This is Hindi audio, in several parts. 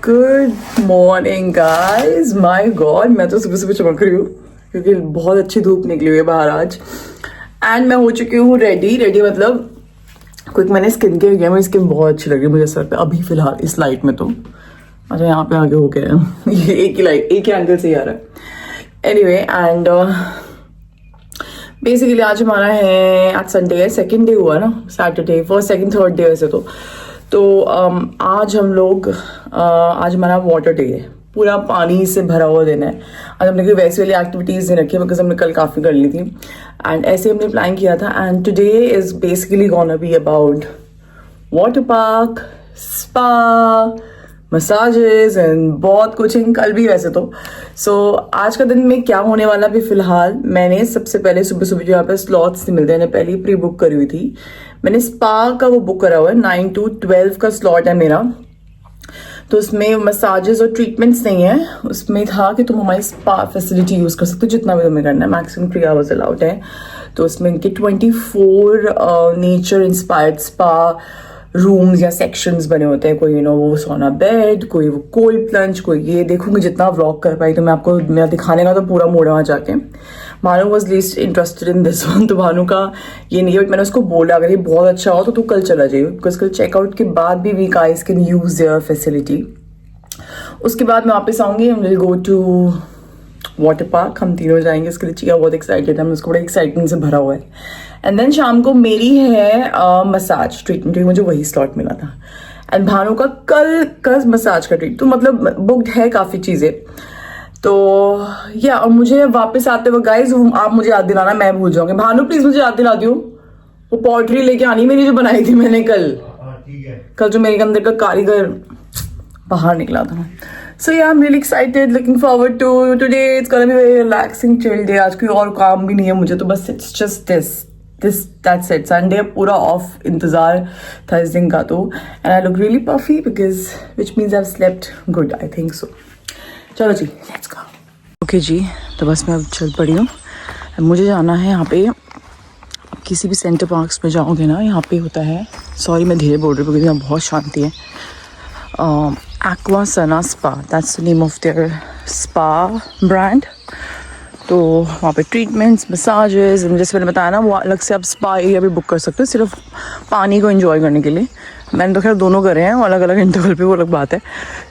Good morning guys. My God, मैं तो सुबह सुबह चमक रही हूँ क्योंकि बहुत अच्छी धूप निकली हुई है बाहर आज। एंड मैं हो चुकी हूँ रेडी मतलब क्योंकि मैंने स्किन केयर किया। मेरी स्किन बहुत अच्छी लग रही है मुझे सर पे अभी फिलहाल इस लाइट में तो। अच्छा यहाँ पे आगे हो गया है ये एक ही लाइट एक ही एंगल से ही आ रहा है। एनीवे एंड बेसिकली आज हमारा है, आज संडे है, सेकेंड डे हुआ ना, Saturday first second third day वैसे तो आज हम लोग आज हमारा वाटर डे है, पूरा पानी से भरा हुआ दिन है। आज हमने कोई वैसी वाली एक्टिविटीज़ नहीं रखी बिकॉज हमने कल काफ़ी कर ली थी एंड ऐसे हमने प्लान किया था। And today is basically gonna be about water park, spa, massages and बहुत कुछ है कल भी वैसे तो। सो आज का दिन में क्या होने वाला भी फिलहाल, मैंने सबसे पहले सुबह सुबह जो यहाँ पे स्लॉट्स नहीं मिलते मैंने पहले ही प्री बुक करी हुई थी। मैंने स्पा का वो बुक करा हुआ है, 9 to 12 का स्लॉट है मेरा। तो उसमें मसाजेस और ट्रीटमेंट्स नहीं है, उसमें था कि तुम हमारी स्पा फैसिलिटी यूज़ कर सकते हो जितना भी तुम्हें करना है, मैक्सिमम 3 आवर्स अलाउड है। तो उसमें इनके 24 नेचर इंस्पायर्ड स्पा रूम्स या सेक्शंस बने होते हैं। कोई वो सोना बेड, कोई वो कोल्ड प्लंज, कोई ये। देखूंगी जितना व्लॉग कर पाई तो मैं आपको मेरा दिखाने का तो पूरा मूड है वहाँ जाके। Bhanu was least interested in this one, तो भानु का ये नहीं है, बट मैंने उसको बोला अगर ये बहुत अच्छा हो तो तू कल चला जाइए बिकॉज कल चेकआउट के बाद भी we guys can use their facility. उसके बाद मैं वापस आऊँगी, हम will go to water park, हम तीनों जाएंगे। इसके लिए चिया बहुत एक्साइटेड है, मैं उसको बड़ा एक्साइटमेंट से भरा हुआ है। एंड देन शाम को मेरी है मसाज ट्रीटमेंट क्योंकि मुझे वही स्लॉट मिला था। एंड भानु का कल मसाज का ट्रीट तो मतलब बुक्ड है काफ़ी चीज़ें। तो या और मुझे वापस आते हुए गाइज आप मुझे याद दिलाना, मैं भूल जाऊंगी। भानु प्लीज मुझे याद दिला दियो, वो पॉटरी लेके आनी मेरी जो बनाई थी मैंने कल जो मेरे अंदर का कारीगर बाहर निकला था। So yeah I am really excited, looking forward to today. It's gonna be very relaxing chill day. आज कोई और काम भी नहीं है मुझे, तो बस it's just this that's it. Sunday पूरा ऑफ इंतजार था इस दिन का तो। And I look really puffy because which means I have slept good, I think so. चलो जी लेट्स गो। ओके जी, तो बस मैं अब चल पड़ी हूँ। मुझे जाना है यहाँ पे, किसी भी सेंटर पार्क्स में जाओगे ना, यहाँ पे होता है, सॉरी मैं धीरे बोल रही हूँ क्योंकि यहाँ बहुत शांति है। Aquasana spa, that's the name of their spa brand. तो वहाँ पे ट्रीटमेंट्स, मसाजेस, जैसे मैंने बताया ना, वो अलग से आप स्पा एरिया भी बुक कर सकते हो सिर्फ पानी को एंजॉय करने के लिए। मैंने तो खैर दोनों करे हैं, अलग अलग इंटरवल पे, वो अलग बात है।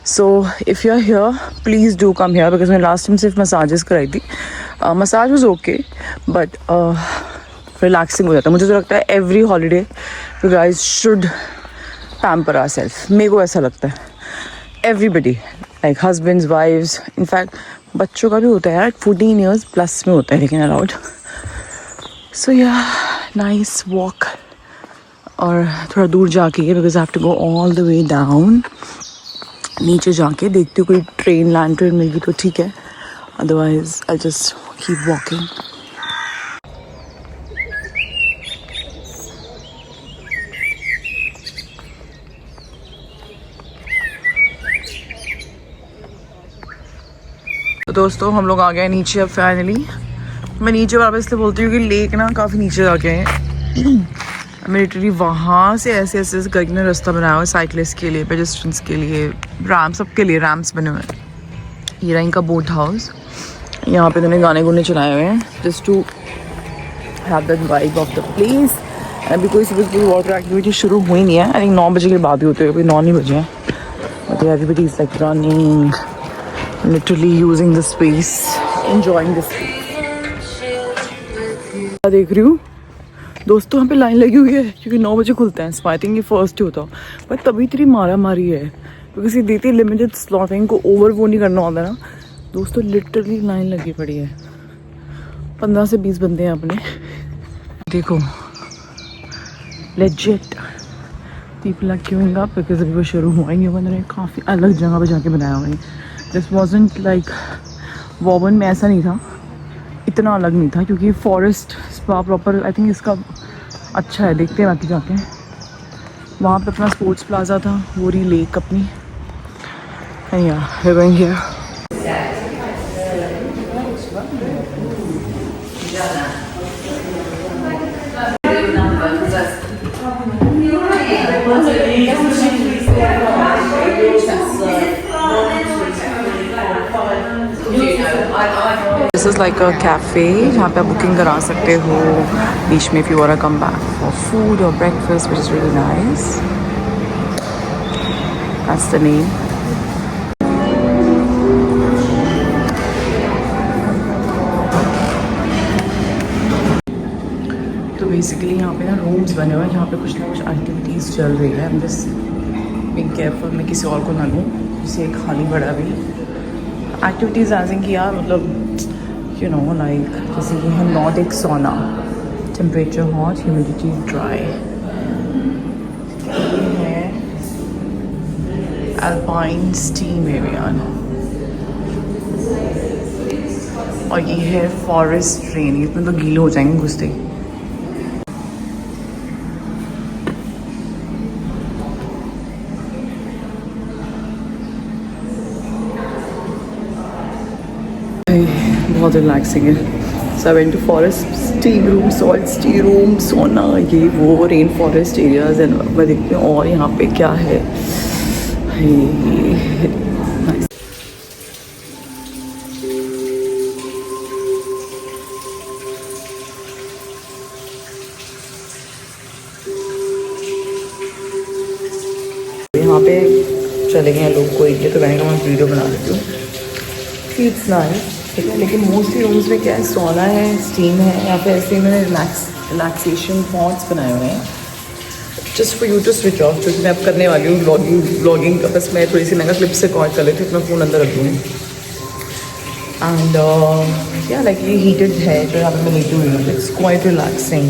So if you are here please do come here because मैंने लास्ट टाइम सिर्फ मसाजेस कराई थी। Massage was okay but relaxing हो जाता है। मुझे तो लगता है every holiday you guys should pamper ourself, मेरे को ऐसा लगता है। Everybody like husbands, wifes, in fact बच्चों का भी होता है यार, 14 ईयर्स प्लस में होता है लेकिन अलाउड। सो या नाइस वॉक, और थोड़ा दूर जाके है because I have to go all the way down. नीचे जाके देखती हूँ कोई ट्रेन लैंड ट्रेन मिल गई तो ठीक है, otherwise I just keep walking. तो दोस्तों हम लोग आ गए नीचे अब फाइनली। मैं नीचे वापस इसलिए बोलती हूँ कि लेक ना काफ़ी नीचे जाके हैं। लिटरली वहाँ से ऐसे करके ना रास्ता बनाया हुआ है साइकिलिस्ट के लिए, पेडेस्ट्रियंस के लिए, सबके लिए रैम्प्स बने हुए हैं। ये रहा इनका बोट हाउस, यहाँ पे उन्होंने गाने गुने चलाए हुए हैं just to have that vibe of the place. अभी कोई सुबह वाटर एक्टिविटी शुरू हुई नहीं है, आई थिंक 9 बजे के बाद ही होते हैं, अभी 9 नहीं बजे हैं। मतलब everybody is like running, literally using the space, enjoying the space. देख रही हूँ दोस्तों यहाँ पे लाइन लगी हुई है क्योंकि 9 बजे खुलता है स्पा। आई थिंक ये फर्स्ट ही होता बट तभी इतनी मारा मारी है बिकॉज ये देती लिमिटेड स्लॉट है, इनको ओवर वो नहीं करना होता ना दोस्तों। लिटरली लाइन लगी पड़ी है, 15 से 20 बंदे हैं अपने। देखो legit people are queuing up because अभी वो शुरू हुआ ही नहीं होगा। उन्होंने काफ़ी अलग जगह पे जाके बनाया हुआ है, दिस वॉजंट लाइक वॉबन में ऐसा नहीं था, इतना अलग नहीं था क्योंकि forest spa proper I think इसका अच्छा है। देखते हैं बाकी जाके। वहाँ पे अपना स्पोर्ट्स प्लाजा था, वो रही लेक अपनी। Yeah going here. This is like a cafe जहाँ पे आप बुकिंग करा सकते हो बीच में, if you want to come back for food और breakfast, which is really nice. That's the name. तो बेसिकली यहाँ पे ना रूम्स बने हुए हैं जहाँ पे कुछ ना कुछ एक्टिविटीज़ चल रही है. I am just being careful मैं किसी और को ना लूँ, जिसे खाली बड़ा भी एक्टिविटीज़ एज इन कि यार मतलब यू नो लाइक जैसे कि है नॉर्डिक सोना, टेम्परेचर हॉट, ह्यूमिडिटी ड्राई. ये है अल्पाइन स्टीम एरिया और ये है फॉरेस्ट ट्रेन. इसमें तो गीले हो जाएंगे घुसते ही. बहुत रिलैक्सिंग है. So I went to forest steam room, salt steam room, sauna, ये वो रेन फॉरेस्ट एरियाज. एंड मैं देखती हूँ और यहाँ पे क्या है. नाइस. यहाँ पे चले गए हैं लोग कोई के, तो मैंने कहा मैं वीडियो बना लेती हूँ. इट्स नाइस, ठीक है. लेकिन मोस्टली रूम्स में क्या है, सोना है, स्टीम है, या फिर ऐसे मैंने रिलैक्सेशन पॉइंट्स बनाए हुए हैं just for you to switch off. क्योंकि मैं अब करने वाली हूँ व्लॉगिंग का. बस मैं थोड़ी सी मेगा क्लिप से रिकॉर्ड कर लेती हूँ, अपना फ़ोन अंदर रख दूँगी. एंड या लाइक ये हीटेड है जो यहाँ पे मैं लेटी हुई हूँ. It's quite relaxing.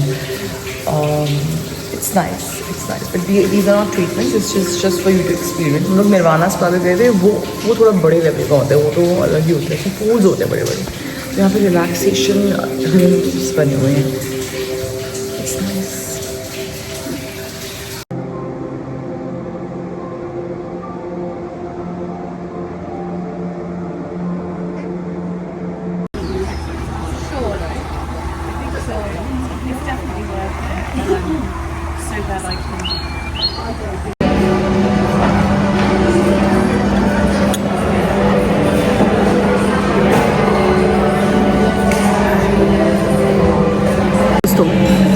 It's nice, it's nice. But these are not treatment, it's just for you to experience. हम लोग निर्वाणा स्पा पे गए थे, वो थोड़ा बड़े लेवल का होता है, वो तो अलग ही होता है. पूल्स होते हैं बड़े बड़े. तो यहाँ पे रिलैक्सेशन रूम्स बने हुए हैं. It's nice.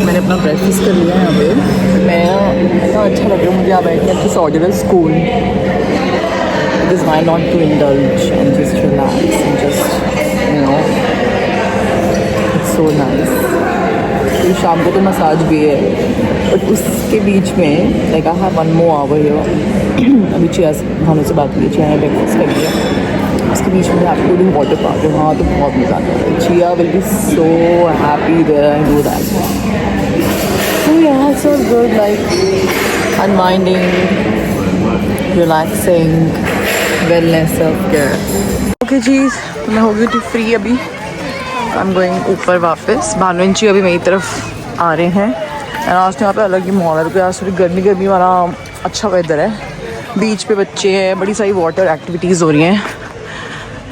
मैंने अपना ब्रेकफास्ट कर लिया है यहाँ पे. मैं इतना अच्छा लग रहा है मुझे यहाँ बैठ के. This order is cool. This why not to indulge and just relax and just you know it's so nice. फिर शाम को तो मसाज भी है, बट उसके बीच में like I have one more hour here. अभी चिया भानु से बात की, चिया ने ब्रेकफास्ट कर लिया. उसके बीच में आपको डू वाटर पार्क है, हाँ तो बहुत मज़ा आता है. Chia will be so happy there and do that. So yeah, it's all good, like unwinding, relaxing, wellness, self-care. Okay जी, तो मैं हो गई थी फ्री अभी. आई एम गोइंग ऊपर वापस. भानु जी अभी मेरी तरफ आ रहे हैं. एंड आज तो यहाँ पे अलग ही माहौल है, क्योंकि आज थोड़ी गर्मी वाला अच्छा वेदर है. बीच पे बच्चे हैं, बड़ी सारी वाटर एक्टिविटीज़ हो रही हैं.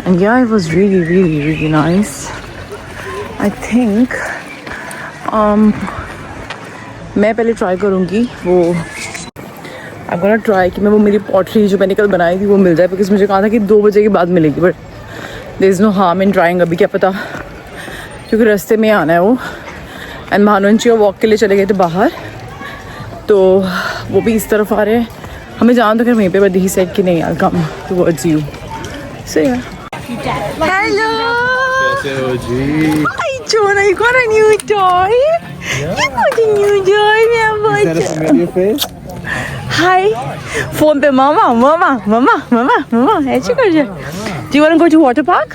एंड या it was really really really nice. I think मैं पहले ट्राई करूँगी वो. आई गोना ट्राई कि मैं वो मेरी पॉटरी जो मैंने कल बनाई थी वो मिल जाए, बिकॉज मुझे कहा था कि 2 बजे के बाद मिलेगी. But there is no harm in trying. अभी क्या पता, क्योंकि रास्ते में आना है वो. एंड भानुंची वॉक के लिए चले गए थे बाहर, तो वो भी इस तरफ आ रहे हैं. हमें जान तो कर वहीं पे, बट ही सेड कि नहीं आई कम टुवर्ड्स यू. सो या हेलो. कैसे हो जी? Hi Jonah, you got a new toy? Yeah. You got a new toy, my boy. Is that a familiar face? Hi. Phone पे मम्मा ऐसे कर जा. Do you want to go to water park?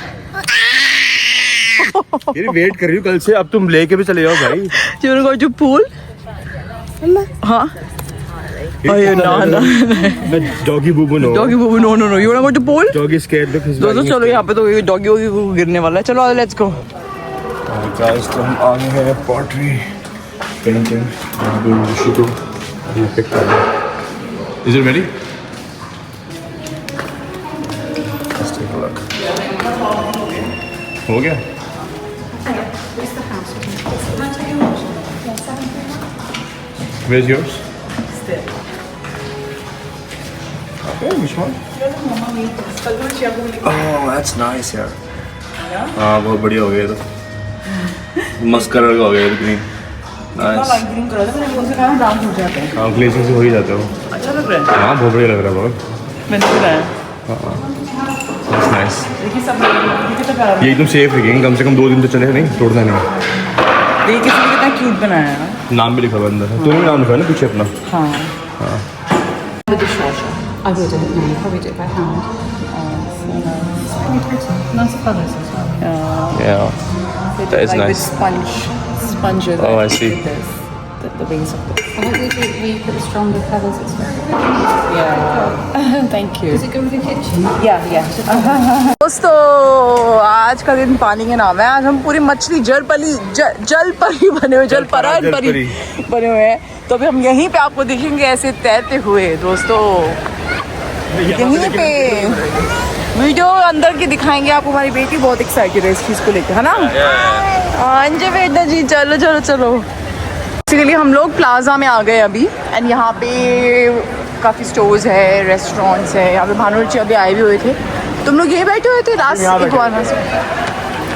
ये वेट कर रही हूँ कल से. अब तुम लेके भी चले जाओ भाई. Do you want to go to pool? हाँ. Oh no. Doggy boo boo no. Doggy boo, no. You want to go to pool? Doggy scared. Look his. दोस्तों चलो, यहाँ पे तो डॉगी को गिरने वाला है. चलो लेट्स गो. गाइस, तो हम आ गए हैं पॉटरी पेंटिंग. ऋषि को ये पिक कर दो. Is it ready? Let's take a look. हो गया. Where's yours? Still. Okay, which one? Oh, that's nice, yeah. हाँ बहुत बढ़िया हो गया तो मस्त कलर का हो गया green nice light green colour है, मैंने उनसे कहा डार्क हो जाते हैं। हाँ ग्लेजिंग से हो ही जाते हो अच्छा लग रहा है। हाँ बहुत बढ़िया लग रहा है बहुत मैंने सुना है। नाइस देखिए सब देखिए कितना प्यारा ये एकदम सेफ रखेंगे कम से कम 2 दिन तो चले नहीं तोड़ना नहीं देखिए किसी ने कितना क्यूट बनाया है। नाम भी लिखा हुआ अंदर तूने भी नाम लिखा है ना पीछे अपना हाँ I would have known, probably do it by hand. nice colours as well. Yeah that is like nice with sponges. Oh, I see. With this, the base of this. I hope we put the stronger colours as well. Yeah. Thank you. Does it go with the kitchen? Yeah. दोस्तों आज का दिन पानी के नाम है। आज हम पूरी मछली जल परी बने हुए जलपरी बने हुए हैं। तो अभी हम यहीं पे आपको दिखेंगे ऐसे तैरते हुए दोस्तों यहीं पे वीडियो अंदर की दिखाएंगे आपको। हमारी बेटी बहुत एक्साइटेड है इस चीज़ को लेकर है ना। अंजय बेटा जी चलो बेसिकली हम लोग प्लाजा में आ गए अभी एंड यहाँ पे काफ़ी स्टोर्स है रेस्टोरेंट्स है। यहाँ पे भानुची अभी आए भी हुए थे। तुम लोग यही बैठे हुए थे लास्ट एक बार से।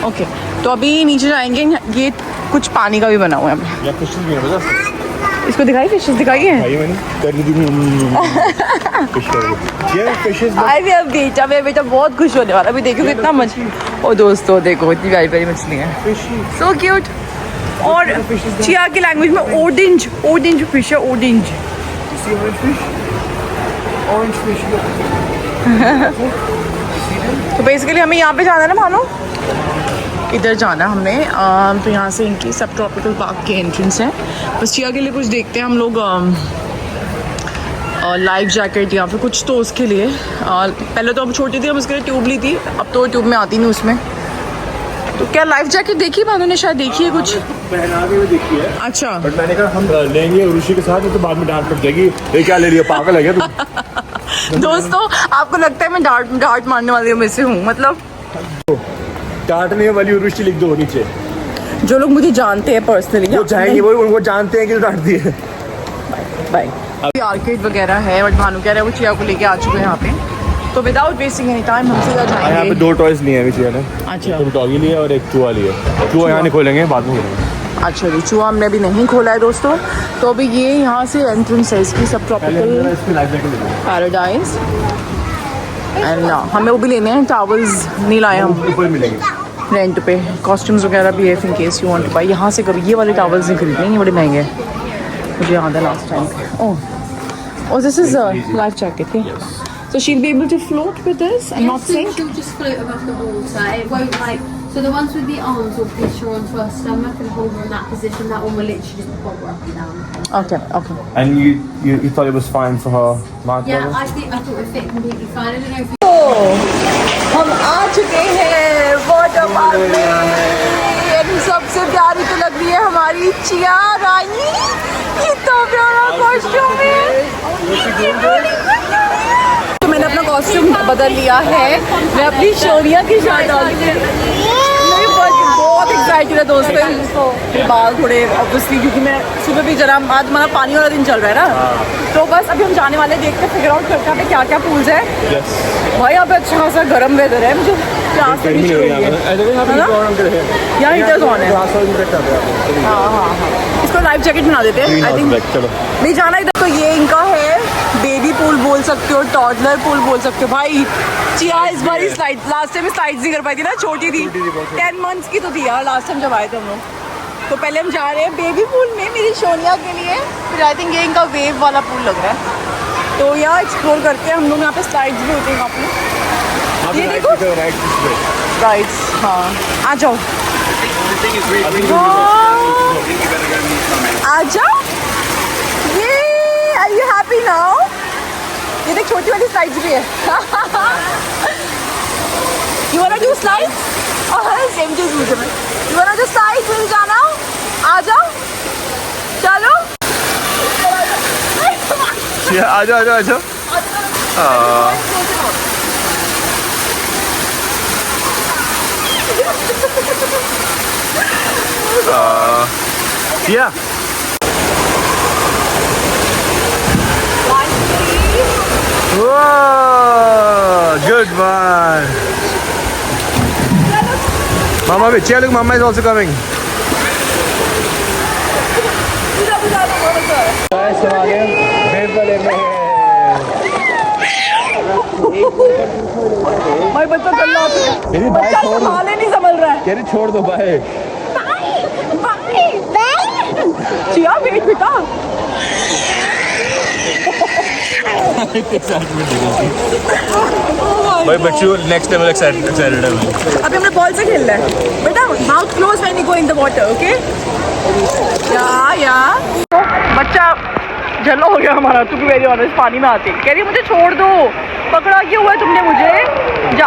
ओके तो अभी नीचे जाएंगे। ये कुछ पानी का भी बना हुआ है। इसको दिखाई फिशेस दिखाई है। मेरा बेटा बहुत खुश होने वाला। अभी देखो कितना मछली। ओ दोस्तों देखो इतनी प्यारी प्यारी मछली है। So cute. और चिया की लैंग्वेज में ओरेंज फिश है ओरेंज। तो बेसिकली हमें यहाँ पे जाना है ना भानु इधर जाना है हमने। तो यहाँ से इनकी सब ट्रॉपिकल पार्क की एंट्रेंस है। बस चिया के लिए कुछ देखते हैं हम लोग। लाइफ जैकेट या फिर कुछ तो उसके लिए पहले तो अब छोटी थी हम उसके लिए ट्यूब ली थी। अब तो ट्यूब में आती नहीं उसमें। तो क्या लाइफ जैकेट देखी भानु ने शायद देखी है कुछ पहना के हुए देखी है। अच्छा बट मैंने कहा हम लेंगे ऋषि के साथ तो बाद में डांट पड़ जाएगी ये क्या ले लिया पागल है क्या तू। दोस्तों आपको लगता है मैं डांट मारने वाली में से हूँ मतलब डांटने वाली ऋषि लिख दो नीचे। जो लोग मुझे जानते हैं पर्सनली वो जाएंगे वो उनको जानते हैं कि डांटती है। बाय। आर्केड वगैरह है बट भानु कह रहे हैं वो चिया को लेके आ चुके हैं यहाँ पे। तो विदाउट वेस्टिंग एनी टाइम हम सीधा यहाँ पे जाएंगे। 2 टॉयज लिए हैं चिया ने। अच्छा एक डॉगी लिए और एक चूहा लिए। चूहा यहाँ नहीं खोलेंगे बाद में खोलेंगे। अच्छा जी चूहा हमने अभी नहीं खोला है दोस्तों। तो अभी ये यहाँ से एंट्रेंस है इसकी सब ट्रॉपिकल पैराडाइज एंड हमें वो भी लेने हैं। टावल्स नहीं लाए हम ऊपर मिलेंगे रेंट पे। कॉस्ट्यूम्स वगैरह भी है in case you want to buy. यहाँ से कभी ये वाले टावल्स नहीं खरीदने ये बड़े महंगे हैं। मुझे याद है last time. Oh this is life jacket. So she'll be able to float with this and not sink? She'll just float above the water. It won't like. So the ones with the arms will push her onto her stomach and hold her in that position. That one will literally just pop her up and down. Okay. And you thought it was fine for her mouth Yeah, level? I thought it fit completely fine. I don't know if you. तो हम आ चुके हैं वाटर पार्क में। सबसे प्यारी तो लग रही है हमारी चिया रानी। कितना प्यारा कॉस्ट्यूम है। तो मैंने अपना कॉस्ट्यूम बदल लिया है। मैं अपनी शोरिया की शादी बहुत एक्साइटेड है दोस्तों। मेरे बाल थोड़े ऑब्वियसली क्योंकि मैं सुबह भी जरा आज हमारा पानी वाला दिन चल रहा है ना। तो बस अभी हम जाने वाले देखते हैं फिगर आउट करते हैं क्या क्या पूल्स है। भाई यहाँ पे अच्छा खासा गर्म वेदर है। मुझे प्यास लगी है यहाँ हीटर्स ऑन है। हाँ इसको लाइफ जैकेट बना देते हैं आई थिंक। नहीं जाना इधर। तो ये इनका है बेबी पूल बोल सकते हो टॉडलर पूल बोल सकते हो। भाई चिया इस बार स्लाइड लास्ट टाइम स्लाइड्स नहीं कर पाई थी ना छोटी थी 10 मंथ्स की तो थी यार लास्ट टाइम जब आए थे हम लोग। तो पहले हम जा रहे हैं बेबी पूल में मेरी सोनिया के लिए। फिर आई थिंक ये इनका वेव वाला पूल लग रहा है। तो यहाँ एक्सप्लोर करते हैं हम लोग। यहाँ पे स्लाइड्स भी होते हैं यहाँ पे। ये देखो राइड्स। हाँ आ जाओ आ जाओ। ये आर यू हैप्पी नाउ। ये देख छोटी वाली स्लाइड्स भी है। You want to do slides same चीज मुझे में। You want to do slides मिल जाना आ जाओ चलो। आ जाओ Yeah. Whoa, good one. Mama with Chia, look, Mama is also coming. Guys, हम आ गए बेबले में। भाई बच्चा चल रहा है, मेरी बाइक छोड़ दो। हाले नहीं संभल रहा है। कह रही छोड़ दो बाय। चिया वेट बेटा। भाई बच्चों नेक्स्ट लेवल एक्साइटेड है। अभी हमने बॉल से खेलना है बेटा। Mouth close when you go in the water, okay? या तो बच्चा जलो हो गया हमारा, टू बी वेरी ऑनेस्ट, पानी में आते कह रही मुझे छोड़ दो। पकड़ा क्यों हुआ है तुमने मुझे?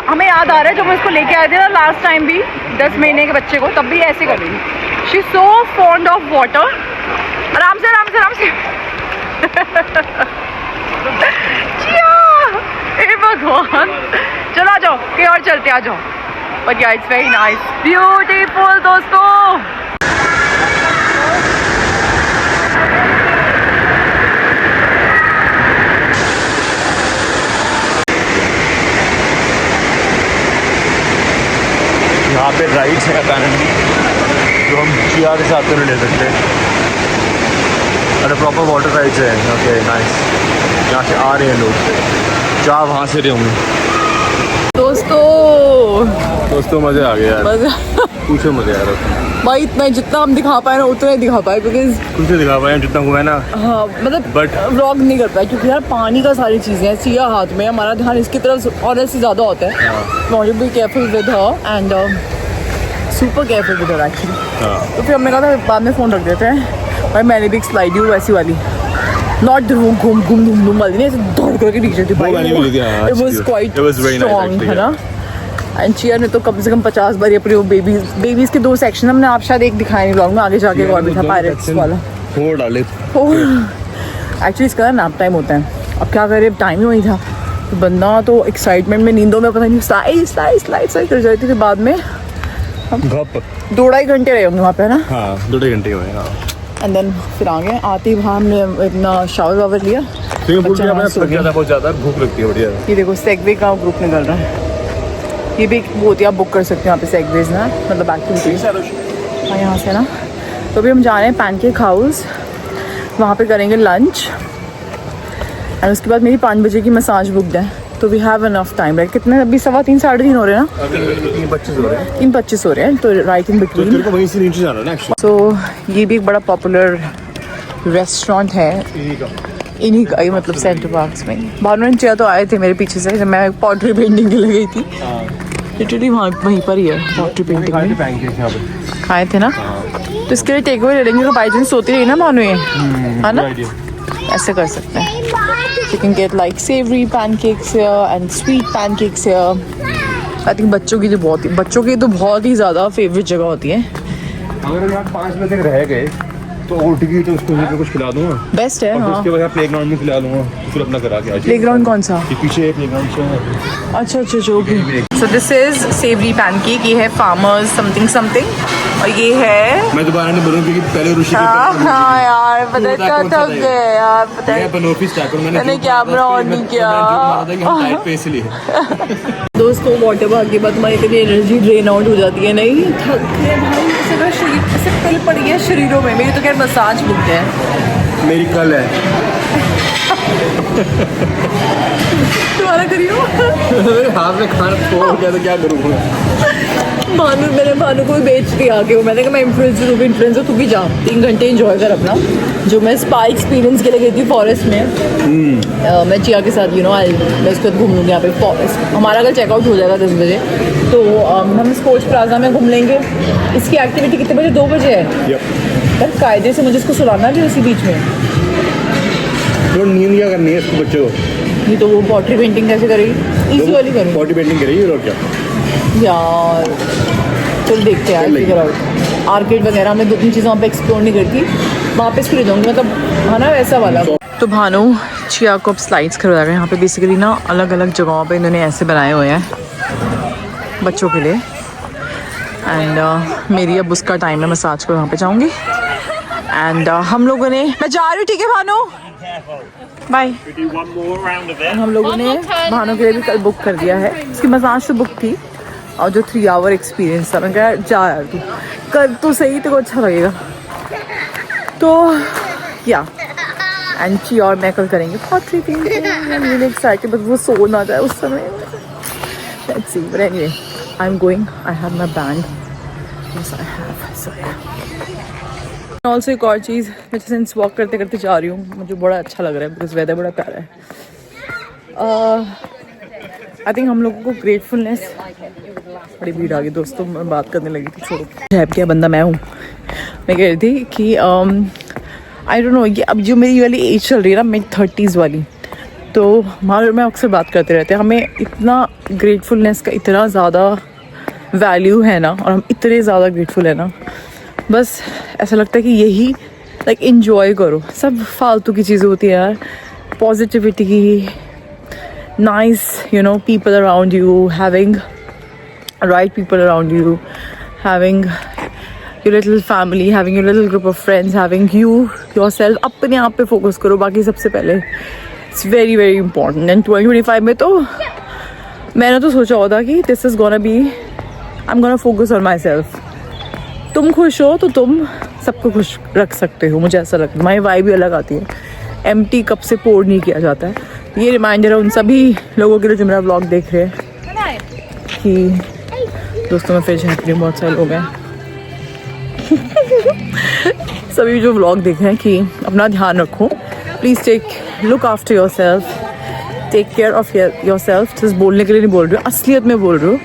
हमें याद आ रहा है जब हम इसको लेके आए थे ना लास्ट टाइम भी, 10 महीने के बच्चे को, तब भी ऐसे कर रही थी। She is so fond of water. आराम से आराम से आराम से। हे भगवान, चलो आ जाओ कहीं और चलते, आ जाओ। बट या इट्स वेरी नाइस, ब्यूटीफुल दोस्तों। यहाँ पे राइड्स है अपैरेंटली जो हम चिया के साथ तो नहीं ले सकते। अरे प्रॉपर वाटर राइड्स है। Okay nice. यहाँ से आ रहे हैं लोग, चाह वहाँ से रहे होंगे। दोस्तों मज़े आ गए यार, पूछो मज़े आ रहा भाई इतना जितना हम दिखा पाए ना उतना ही दिखा पाए, क्योंकि कुछ दिखा पाए जितना हुआ है ना। हाँ मतलब But- व्लॉग नहीं कर पाए क्योंकि यार पानी का सारी चीज़ें हैं। चिया हाथ में, हमारा ध्यान इसकी तरफ ऑनेस्ट से ज़्यादा होता है। Not be careful with her and super careful with her actually. तो फिर हमने कहा था बाद में फ़ोन रख देते हैं। भाई मैंने भी एक स्लाइड दी वैसी वाली, नॉट घूम घूम घूम घूम घूम वाली, नहीं ऐसे दौड़ करके नीचे थी भाई। इट वाज क्वाइट स्ट्रॉन्ग है ना। एंड चिया ने तो कम से कम 50 बार अपने वो बेबीज के 2 सेक्शन हमने आप शायद एक दिखाए नहीं ब्लॉग में, आगे जाके एक और भी था पायरेट्स वाला। हो डाले एक्चुअली इसका ना नैप टाइम होता है। अब क्या करे, टाइम ही वही था तो बंदा तो एक्साइटमेंट में नींदों में पता नहीं स्लाइड कर जाती थी। बाद में हम 2-2.5 घंटे रहे होंगे वहाँ पे, है ना? हाँ 2-2 घंटे हुए। हाँ एंड देन फिर आ गए। आते ही वहाँ हमने अपना शावर वावर लिया। बहुत ज़्यादा भूख लगती है बढ़िया। ये देखो सेगवे का ग्रुप निकल रहा है। ये भी होती है, आप बुक कर सकते हो यहाँ पे सेगवेज ना, मतलब एक्टिविटीज। हाँ यहाँ से ना। तो अभी हम जा रहे हैं पैनकेक हाउस, वहाँ पे करेंगे लंच एंड उसके बाद मेरी 5 बजे की मसाज बुकड है। तो we have enough time, right? कितने अभी 3:15 3:30 हो रहे हैं ना? 3:25 हो रहे हैं। 3:25 हो रहे हैं, तो राइट इन बिटवीन। तेरे को वहीं से नीचे जाना है ना एक्चुअली। तो ये भी एक बड़ा पॉपुलर रेस्टोरेंट है इन्हीं का ही, मतलब सेंटर पार्क्स में। भानु चिया तो आए थे मेरे पीछे से जब मैं पॉटरी पेंटिंग के लिए गई थी। लिटरली वहीं पर ही है पॉटरी पेंटिंग में। पैनकेक यहाँ पे खाए थे ना, तो इसके लिए टेक अवे ले लेंगे। बाई चांस सोती रही ना भानु, ये है ना, ऐसे कर सकते हैं। You can get like savoury pancakes and sweet pancakes. I think बच्चों की तो बहुत ही ज़्यादा फेवरेट जगह होती है। अगर यहाँ 5 बजे तक रह गए तो उठ गई तो उसको कुछ खिला दूंगा, बेस्ट है। हाँ उसके बाद प्लेग्राउंड में खिला दूंगा, फिर अपना करा के। प्लेग्राउंड कौन सा? ये पीछे प्लेग्राउंड है। अच्छा okay. So this is savoury pancake. ये है फार्मर्स समथिंग और ये है, मैं दोबारा नहीं बोलूँ क्योंकि पहले ऋषि हाँ यार पता थक गए यार, पता है मैंने कैमरा ऑन नहीं किया। दोस्तों वाटर पार्क के बाद हमारी इतनी एनर्जी ड्रेन आउट हो जाती है। नहीं थक गए भाई, ऐसे मेरा शरीर ऐसे पल पड़ गया शरीरों में। मेरी तो खैर मसाज बुक है, मेरी कल है। तुम्हारा करियो। हाथ में खाना फोड़ गया तो क्या करूँगा। मैंने भानु को भी बेच दिया आके। वो मैंने कहा मैं इन्फ्लुएंसर तू भी जा, 3 घंटे एंजॉय कर अपना। जो मैं स्पा एक्सपीरियंस के लिए गई थी फॉरेस्ट में, मैं चिया के साथ मैं उसके साथ घूम लूँगी यहाँ पे फॉरेस्ट। हमारा कल चेकआउट हो जाएगा 10 बजे, तो हम स्पोर्ट्स प्लाजा में घूम लेंगे। इसकी एक्टिविटी कितने बजे? 2 बजे है यार। कायदे से मुझे इसको सुलाना भी उसी बीच में। तो नींद क्या करनी है इसको बच्चों को? नहीं तो वो पॉटरी पेंटिंग कैसे करेगी? इसी वाली करूँगी। पॉटरी पेंटिंग करेगी और क्या यार। चल देखते हैं फिगर आउट। आर्केड वगैरह में 2-3 चीज़ें वहाँ पे एक्सप्लोर नहीं करती, वहाँ पे इसको ले जाऊँगी, मतलब है ना वैसा वाला। तो भानु चिया को अब स्लाइड्स करवा रहे हैं। यहाँ पे बेसिकली ना अलग अलग जगहों पे इन्होंने ऐसे बनाए हुए हैं बच्चों के लिए। एंड मेरी अब उसका टाइम है मसाज को, वहाँ पे जाऊँगी। एंड हम लोगों ने, मैं जा रही हूँ, ठीक है भानु, बाय। हम लोगों ने भानु के लिए भी कल बुक कर दिया है। इसकी मसाज तो बुक थी, और जो 3 आवर एक्सपीरियंस था, मैं कहा जा यार तू कर तो सही, तेरे को अच्छा लगेगा। तो या एंची और मैं कल करेंगे pottery painting. I am really excited, but वो सो ना जाए उस समय। Let's see, but anyway I am going, I have my band, yes I have. So also एक और चीज़, मैं सिंस वॉक करते करते जा रही हूँ, मुझे बड़ा अच्छा लग रहा है बिकॉज वेदर बड़ा प्यारा है। आई थिंक हम लोगों को ग्रेटफुलनेस, बड़ी भीड़ आ गई दोस्तों, मैं बात करने लगी थी, छोड़ो। जैब क्या बंदा मैं हूँ। मैं कह रही थी कि आई डोंट नो, ये अब जो मेरी वाली एज चल रही है ना, मिड 30s वाली, तो हमारे में अक्सर बात करते रहते हैं, हमें इतना ग्रेटफुलनेस का इतना ज़्यादा वैल्यू है ना, और हम इतने ज़्यादा ग्रेटफुल है ना, बस ऐसा लगता है कि यही लाइक इन्जॉय करो। सब फालतू की चीज़ें होती है यार, positivity, nice, you know, people around you, having right people around you, having your little family, having your little group of friends, having you yourself, अपने आप पे फोकस करो, बाकी सबसे पहले। It's very very important। and 2025 में तो मैंने तो सोचा होता कि this is gonna be, I'm gonna focus on myself। तुम खुश हो तो तुम सबको खुश रख सकते हो, मुझे ऐसा लगता है। हमारी वाइब भी अलग आती है, एम्प्टी कप से पोर नहीं किया जाता है। ये रिमाइंडर है उन सभी लोगों के लिए जो मेरा व्लॉग देख रहे हैं कि दोस्तों मैं फिर झाँक रही हूँ, बहुत सारे लोग हैं सभी जो व्लॉग देख रहे हैं कि अपना ध्यान रखो, please look after yourself, take care of yourself. Just बोलने के लिए नहीं बोल रही हूँ, असलियत में बोल रही हूँ।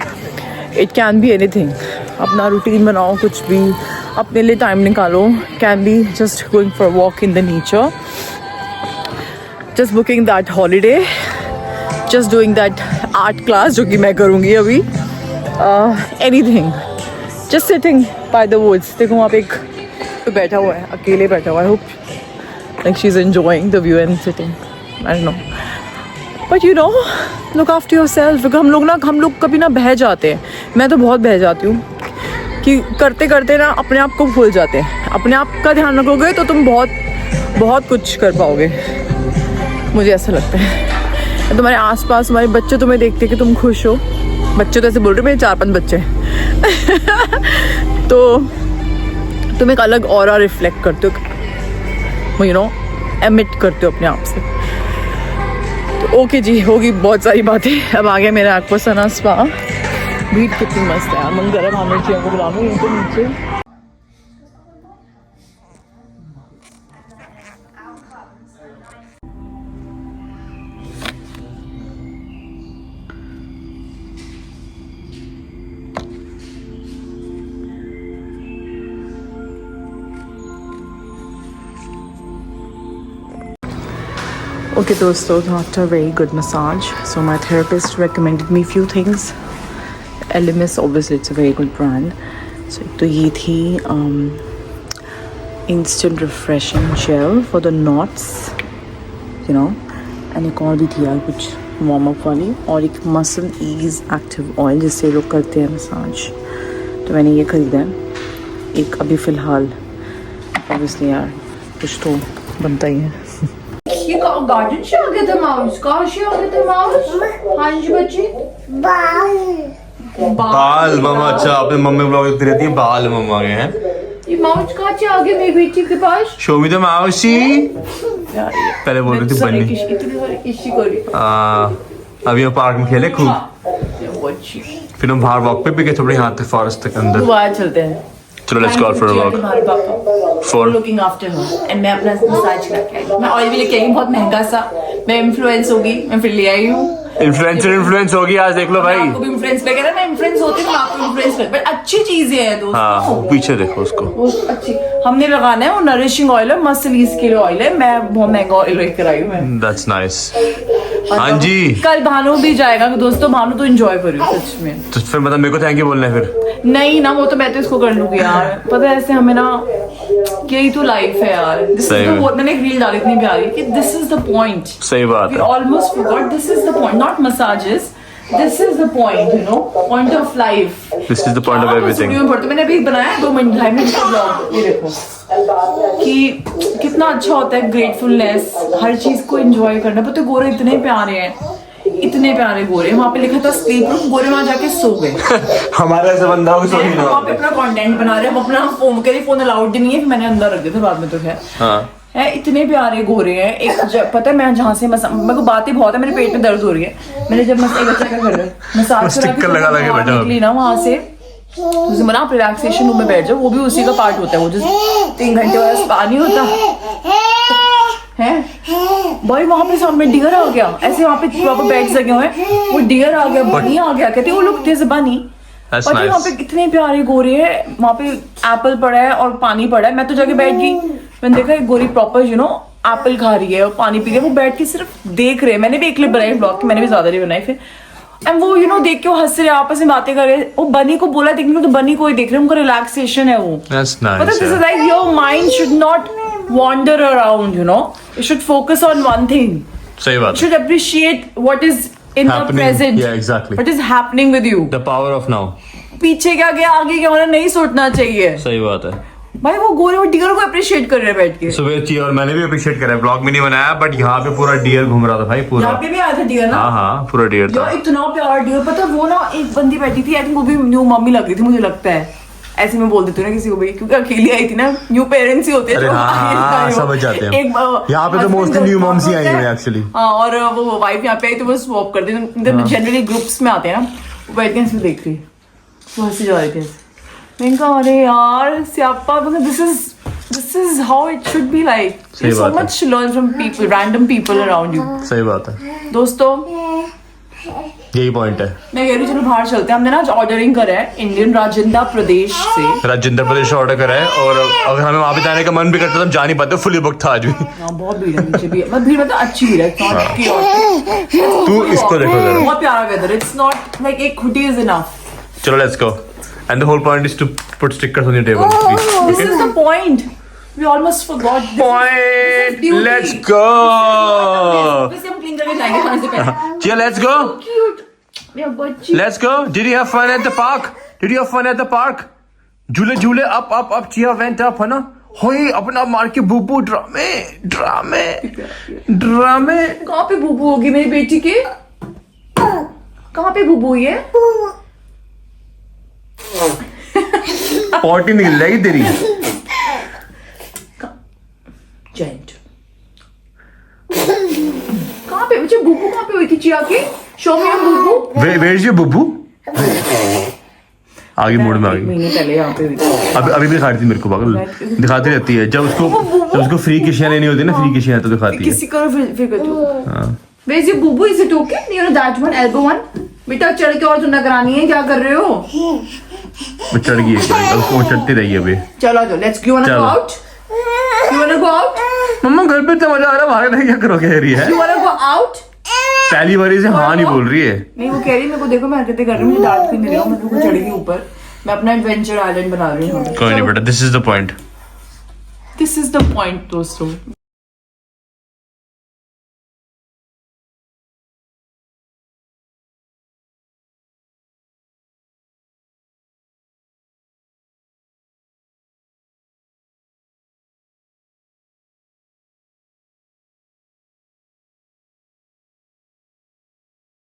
इट कैन बी एनीथिंग, अपना रूटीन बनाओ, कुछ भी अपने लिए टाइम निकालो। Can be just going for walk in the nature, just booking that holiday, just doing that art class जो कि मैं करूँगी अभी, anything, just sitting by the woods। देखो वहाँ पे एक तो बैठा हुआ है, अकेले बैठा हुआ है, I hope like she's enjoying the view and sitting, I don't know, but you know, look after yourself। हम लोग कभी ना बह जाते हैं, मैं तो बहुत बह जाती हूँ कि करते करते ना अपने आप को भूल जाते हैं। अपने आप का ध्यान रखोगे तो तुम बहुत कुछ कर पाओगे, मुझे ऐसा लगता है। तुम्हारे आसपास तुम्हारे बच्चे तुम्हें देखते कि तुम खुश हो, बच्चे तो ऐसे बोल रहे मेरे 4-5 बच्चे तो तुम एक अलग ऑरा रिफ्लेक्ट करते हो, यू नो, एमिट करते हो अपने आप से। तो ओके जी, होगी बहुत सारी बातें। अब आ गया मेरा एक्वासना स्पा। भीड़ कितनी मस्त है, मन कर रहा है भानु जी को बुला लूं यहीं पे नीचे। Okay दोस्तों, after a very good massage, so my therapist recommended me few things. Elemis, obviously it's a very good brand. So एक तो ये थी instant refreshing gel for the knots, you know, and एक और भी थी यार कुछ warm up वाली, और एक muscle ease active oil जिससे लोग करते हैं मसाज, तो मैंने ये खरीदा है। एक अभी फ़िलहाल obviously यार कुछ तो बनता ही है। ये गार्डन से आ गया था माउस, कहाँ से आ गया था माउस? हाँ जी बच्चे, बाल मम्मा। अच्छा, आपने मम्मी ब्लॉग देखती रहती है, बाल मम्मा गए हैं। ये माउस कहाँ से आ गया मेरी बेटी के पास? Show me the माउसी। पहले बोल रही थी बन्नी। अभी हम पार्क में खेले खूब, फिर हम बाहर वॉक पे भी गए थोड़ी, हाथ तक फॉरेस्ट तक अंदर। दोबारा चलते हैं, चलो let's go for a walk. For looking after her, and मैं अपना मसाज करके आई, मैं ऑयल भी लेके आई हूँ बहुत महंगा सा। मैं इन्फ्लुएंस होगी, मैं फिर ले आई हूँ। इन्फ्लुएंस होगी आज, देख लो भाई। आपको भी इन्फ्लुएंस पे कह रहा, मैं इन्फ्लुएंस होती हूँ, आपको इन्फ्लुएंस कर, बट अच्छी चीजें हैं दोस्तों। हाँ, पीछे देखो उसको, वो अच्छी हमने लगाना है, वो नरिशिंग ऑयल है, मसल ईज के लिए ऑयल है। मैं बहुत महंगा ऑयल लेकर आई हूँ मैं। That's nice. हाँ जी, कल भानु भी जाएगा दोस्तों, भानु तो एंजॉय करियो सच में। तो फिर मतलब मेरे को थैंक यू बोलना है फिर? नहीं ना, वो तो मैं तो इसको कर लूंगी यार, पता है ऐसे हमें ना, यही तो लाइफ है यार। मैंने एक रील डाली इतनी प्यारी कि दिस इज द पॉइंट। सही बात है, we almost forgot this is the point, not massages, this is the point, you know, point of life. This is the point of everything. मैंने अभी बनाया 2 मिनट 2.5 मिनट का ब्लॉग, ये देखो कि कितना अच्छा होता है ग्रेटफुलनेस, हर चीज को एंजॉय करना। पता है गोरे इतने प्यारे हैं, इतने प्यारे गोरे, वहाँ पे लिखा था स्लीप रूम, गोरे वहाँ जाके सो गए। हमारे ऐसे बंदा हो सो नहीं वहाँ पे अपना कंटेंट बना रहे हैं, अपना फोन के लिए, फोन अलाउड नहीं है, मैंने अंदर रख दिया था बाद में तो खैर। हाँ है, इतने प्यारे गोरे हैं। एक पता है मैं जहाँ से मेरे को बातें बहुत है, मेरे पेट में दर्द हो रही है। मैंने जब एक बच्चा क्या कर रहा है, मसाज स्टिकर लगा लगे बैठा निकली ना वहाँ से, उसे मना आप रिलैक्सेशन रूम में बैठ जाओ, वो भी उसी का पार्ट होता है, वो जो 3 घंटे वाला स्पा नहीं होता है भाई। वहाँ पे सामने डियर आ गया, ऐसे वहाँ पे प्रॉपर बेड्स लगे हुए हैं, वो डियर आ गया, बनी आ गया, कहते वो लोग दिस बनी। That's पता है वहाँ nice. पे कितने प्यारे गोरे हैं, वहाँ पे एप्पल पड़ा है और पानी पड़ा है। मैं तो जाके बैठ गई, मैंने देखा एक गोरी प्रॉपर एप्पल खा रही है और पानी पी रही है, वो बैठ के सिर्फ देख रहे हैं। मैंने भी एक क्लिप बनाई ब्लॉग की, मैंने भी ज्यादा नहीं बनाई फिर। एंड वो देख के वो हंस रहे, आपस में बातें कर रहे। वो बनी को बोला देखने को, तो बनी को ही देख रहे हैं, उनका रिलैक्सेशन है वो। That's nice, मतलब this is yeah. Like your mind should not wander around, it should focus on one thing. सही बात It should appreciate what is in the Happening. present. Yeah, exactly. What is happening with you. The power of now. पीछे क्या गया, आगे क्या होना, नहीं सोचना चाहिए। सही बात है। भाई वो गोरे वो डियर को अप्रिशिएट कर रहे हैं बैठ के। सुबह चाहिए, और मैंने भी अप्रिशिएट करा है, ब्लॉग में नहीं बनाया बट यहाँ पे पूरा डियर घूम रहा था भाई पूरा। यहाँ पे भी आया था डियर ना। हाँ हाँ पूरा डियर था। जो इतना प्यारा डियर, पता वो ना एक बंदी बैठी थी, आई थिंक वो भी न्यू मम्मी लग रही थी मुझे लगता है, ऐसे मैं बोल देती हूँ ना किसी को भी, क्योंकि अकेली आई थी ना, न्यू पेरेंट्स ही होते हैं। अरे हाँ, समझ जाते हैं। यहाँ पे तो मोस्टली न्यू मॉम्स ही आई हुई एक्चुअली। हाँ, और वो वाइफ यहाँ पे आई तो वो स्वैप कर देते, जनरली ग्रुप्स में आते हैं ना, वो बैठ के इसमें देख रही, वो हंसी जा रही थी। मैंने कहा अरे यार स्यापा, this is how it should be like. So much to learn from people, random people around you. सही बात है दोस्तों, यही पॉइंट है। मैं कह रही हूँ चलो बाहर चलते हैं। हमने ना आज ऑर्डरिंग करा है इंडियन राजेंद्र प्रदेश से। राजेंद्र प्रदेश ऑर्डर करा है, और अगर हमें वहाँ पे जाने का मन भी करता तो हम जा नहीं पाते, फुली बुक था आज भी। हाँ, बहुत भीड़ है नीचे भी, मतलब भीड़ मतलब अच्छी भीड़ है, तू इसको देखो जरा, बहुत प्यारा वेदर, इट्स नॉट लाइक एक हुडी इज इनफ। चलो let's go, and the whole point is to put stickers on your table please. This is the point, we almost forgot point, let's go. वैसे हम क्लीन करके जाएंगे खाने से पहले। चलो लेट्स गो, क्यूट मेरा बच्ची। Let's go. Did you have fun at the park? Did you have fun at the park? झूले झूले up up up, Chia went up, है ना? होई अपना मार के बूबू, ड्रामे ड्रामे ड्रामे। कहाँ पे बूबू होगी मेरी बेटी के? कहाँ पे बूबू हुई है? पॉटी निकल जाएगी तेरी। जेंट कहाँ पे बच्चे, बूबू कहाँ पे हुई थी चिया की? Show me Bubu. Where is your Bubu? आगे मूड में आ गई। महीने पहले यहाँ पे हुई थी। अभी भी दिखाती थी मेरे को, पागल दिखाती रहती है। जब उसको फ्री किशियां लेनी होती है ना, फ्री किशियां तो दिखाती है। किसी को फिर कर दो। Where's your boo-boo? Is it okay? You know that one, elbow one? बेटा चढ़ के और सुनना करानी है, क्या कर रहे हो? वो चढ़ गई है, उसको चढ़ती रही अभी। चलो आ जाओ, let's go, wanna go out? You wanna go out? मम्मा घर पे तो मजा आ रहा है, बाहर नहीं क्या करोगे? कह रही है You wanna go out? पहली बारी से हाँ नहीं बोल रही है। नहीं, वो कह रही है मेरे को देखो मैं हरकतें कर रही हूँ, मुझे डांट भी नहीं रहा हूँ, मैं बिल्कुल चढ़ी हुई ऊपर, मैं अपना एडवेंचर आइलैंड बना रही हूँ। कोई नहीं बेटा, this is the point. This is the point दोस्तों।